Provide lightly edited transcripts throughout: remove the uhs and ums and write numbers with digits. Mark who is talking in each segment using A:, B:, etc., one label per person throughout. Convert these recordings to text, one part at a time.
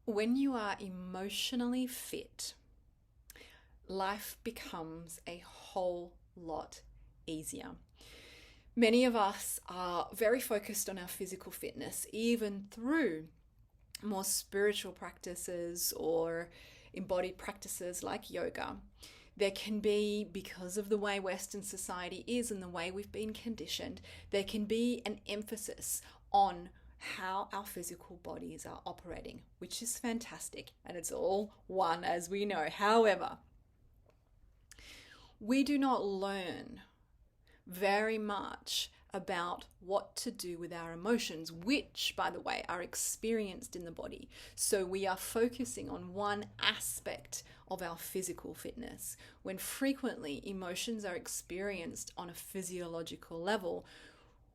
A: When you are emotionally fit, life becomes a whole lot easier. Many of us are very focused on our physical fitness, even through more spiritual practices or embodied practices like yoga. There can be, because of the way Western society is and the way we've been conditioned, there can be an emphasis on how our physical bodies are operating, which is fantastic, and it's all one, as we know. However, we do not learn very much about what to do with our emotions, which, by the way, are experienced in the body. So we are focusing on one aspect of our physical fitness, when frequently emotions are experienced on a physiological level,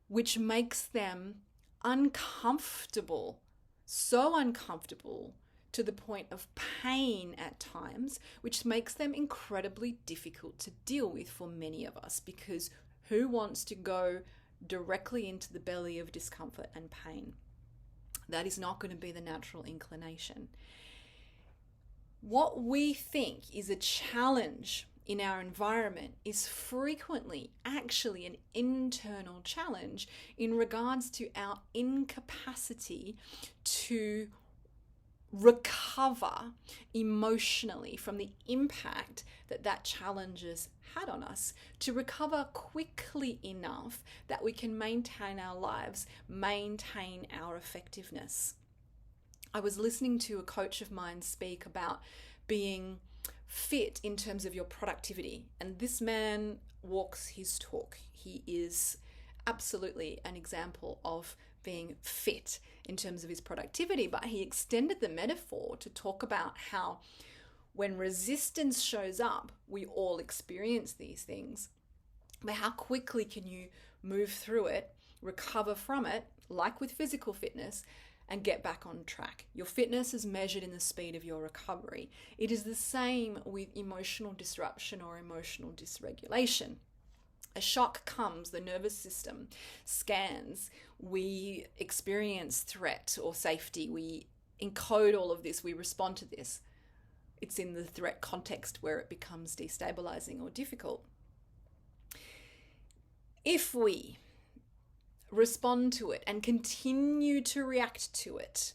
A: which makes them uncomfortable, so uncomfortable to the point of pain at times, which makes them incredibly difficult to deal with for many of us, because who wants to go directly into the belly of discomfort and pain? That is not going to be the natural inclination. What we think is a challenge in our environment is frequently actually an internal challenge in regards to our incapacity to recover emotionally from the impact that challenge has had on us, to recover quickly enough that we can maintain our lives, maintain our effectiveness. I was listening to a coach of mine speak about being fit in terms of your productivity, and this man walks his talk. He is absolutely an example of being fit in terms of his productivity, but he extended the metaphor to talk about how when resistance shows up, we all experience these things, but how quickly can you move through it, recover from it, like with physical fitness, and get back on track. Your fitness is measured in the speed of your recovery. It is the same with emotional disruption or emotional dysregulation. A shock comes, the nervous system scans, we experience threat or safety, we encode all of this, we respond to this. It's in the threat context where it becomes destabilizing or difficult. If we respond to it and continue to react to it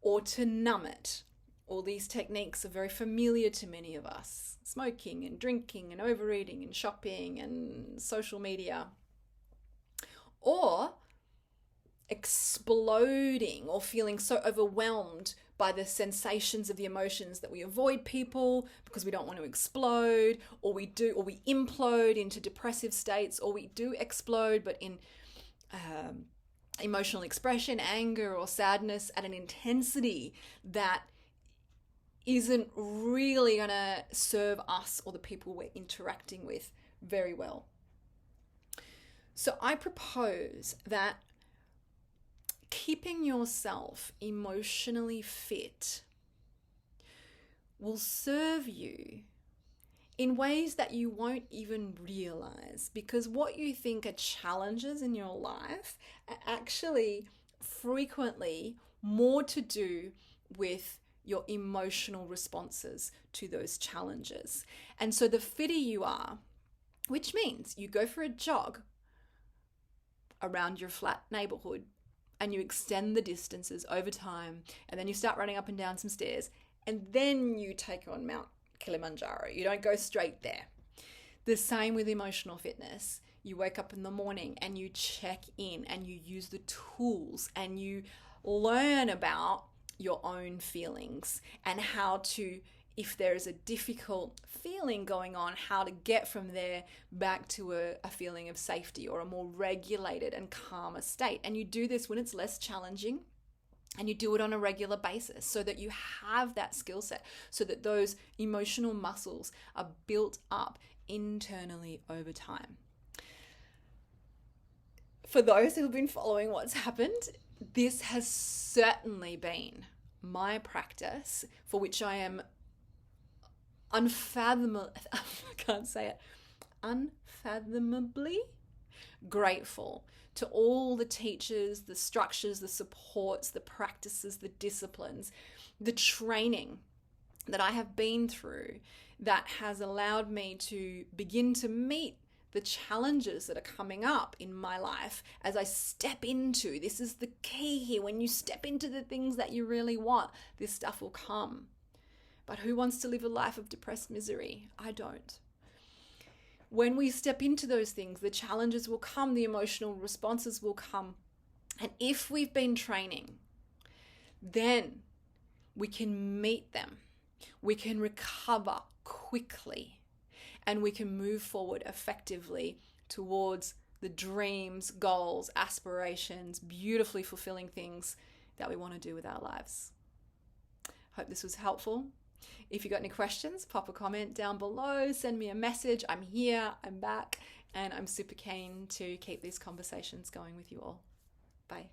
A: or to numb it, all these techniques are very familiar to many of us. Smoking and drinking and overeating and shopping and social media. Or exploding or feeling so overwhelmed by the sensations of the emotions that we avoid people because we don't want to explode, or we implode into depressive states, or we do explode but in emotional expression, anger or sadness at an intensity that isn't really going to serve us or the people we're interacting with very well. So I propose that keeping yourself emotionally fit will serve you in ways that you won't even realize, because what you think are challenges in your life are actually frequently more to do with your emotional responses to those challenges. And so the fitter you are, which means you go for a jog around your flat neighborhood and you extend the distances over time, and then you start running up and down some stairs, and then you take on Mount Kilimanjaro. You don't go straight there. The same with emotional fitness. You wake up in the morning and you check in and you use the tools and you learn about your own feelings and how to, if there is a difficult feeling going on, how to get from there back to a feeling of safety or a more regulated and calmer state. And you do this when it's less challenging, and you do it on a regular basis so that you have that skill set, so that those emotional muscles are built up internally over time. For those who have been following what's happened, this has certainly been my practice, for which I am unfathomably grateful to all the teachers, the structures, the supports, the practices, the disciplines, the training that I have been through that has allowed me to begin to meet the challenges that are coming up in my life as I step into, this is the key here, when you step into the things that you really want, this stuff will come. But who wants to live a life of depressed misery? I don't. When we step into those things, the challenges will come, the emotional responses will come. And if we've been training, then we can meet them. We can recover quickly, and we can move forward effectively towards the dreams, goals, aspirations, beautifully fulfilling things that we want to do with our lives. Hope this was helpful. If you've got any questions, pop a comment down below, send me a message. I'm here, I'm back, and I'm super keen to keep these conversations going with you all. Bye.